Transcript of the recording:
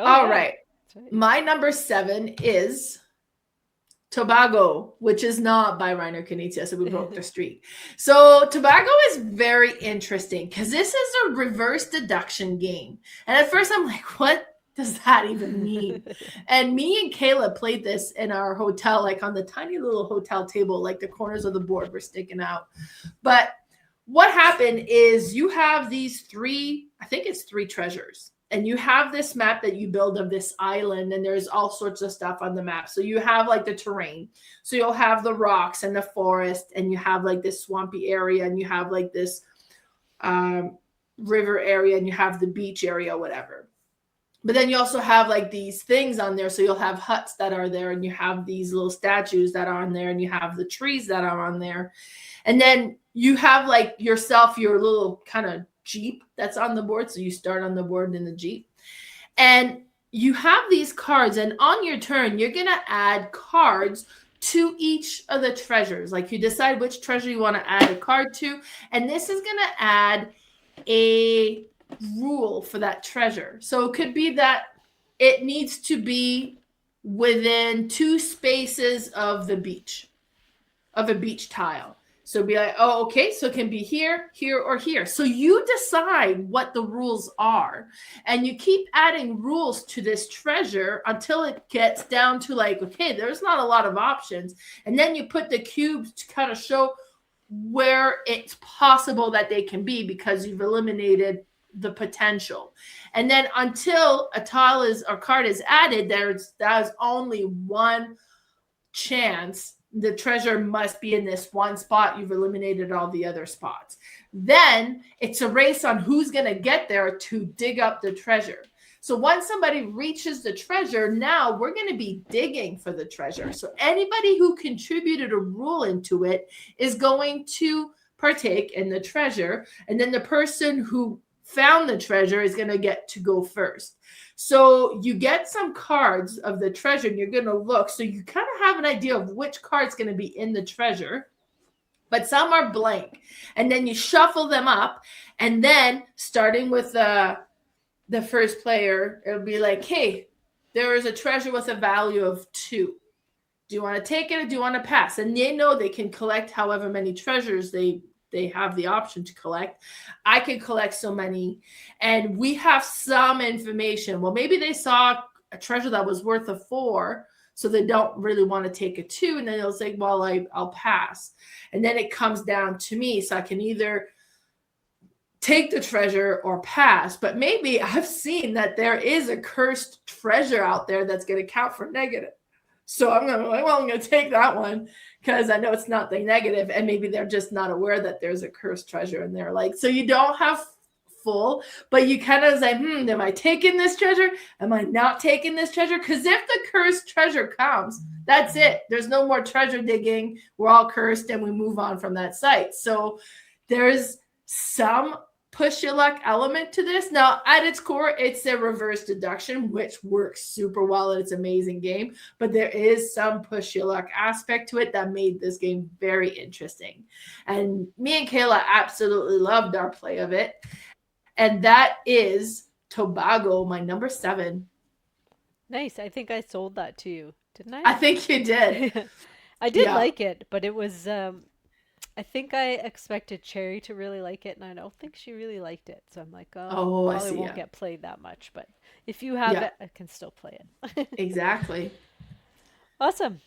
Oh All yeah, right. that's right. My number 7 is Tobago, which is not by Reiner Knizia, so we broke the streak. So Tobago is very interesting because this is a reverse deduction game. And at first I'm like, what does that even mean? And me and Kayla played this in our hotel, like on the tiny little hotel table, like the corners of the board were sticking out. But what happened is you have these three, I think it's three treasures. And you have this map that you build of this island, and there's all sorts of stuff on the map. So you have like the terrain. So you'll have the rocks and the forest, and you have like this swampy area, and you have like this um, river area, and you have the beach area, whatever. But then you also have like these things on there. So you'll have huts that are there, and you have these little statues that are on there, and you have the trees that are on there. And then you have like yourself, your little kind of Jeep that's on the board. So you start on the board in the Jeep. And you have these cards, and on your turn, you're going to add cards to each of the treasures. Like you decide which treasure you want to add a card to. And this is going to add a rule for that treasure. So it could be that it needs to be within 2 spaces of the beach, of a beach tile. So be like, oh, okay, so it can be here, here, or here. So you decide what the rules are, and you keep adding rules to this treasure until it gets down to like, okay, there's not a lot of options. And then you put the cubes to kind of show where it's possible that they can be because you've eliminated the potential. And then until a tile is or card is added, there's only one chance the treasure must be in this one spot. You've eliminated all the other spots. Then it's a race on who's going to get there to dig up the treasure. So once somebody reaches the treasure, now we're going to be digging for the treasure. So anybody who contributed a rule into it is going to partake in the treasure. And then the person who found the treasure is going to get to go first. So you get some cards of the treasure and you're going to look. So you kind of have an idea of which card's going to be in the treasure, but some are blank. And then you shuffle them up. And then starting with the first player, it'll be like, hey, there is a treasure with a value of 2. Do you want to take it or do you want to pass? And they know they can collect however many treasures they have the option to collect. I can collect so many. And we have some information. Well, maybe they saw a treasure that was worth a 4, so they don't really want to take a 2. And then they'll say, well, I'll pass. And then it comes down to me. So I can either take the treasure or pass. But maybe I've seen that there is a cursed treasure out there that's going to count for negative. So I'm going to take that one because I know it's not the negative, and maybe they're just not aware that there's a cursed treasure in there. Like, so you don't have full, but you kind of say, am I taking this treasure? Am I not taking this treasure? Because if the cursed treasure comes, that's it. There's no more treasure digging. We're all cursed and we move on from that site. So there's some push your luck element to this. Now, at its core, it's a reverse deduction, which works super well. It's an amazing game, but there is some push your luck aspect to it that made this game very interesting. And me and Kayla absolutely loved our play of it. And that is Tobago, my number 7. Nice. I think I sold that to you, didn't I think you did. I? I did Yeah. like it, but it was I think I expected Cherry to really like it, and I don't think she really liked it. So I'm like, oh, Oh, I probably see. won't Yeah. get played that much. But if you have Yeah. it, I can still play it. Exactly. Awesome.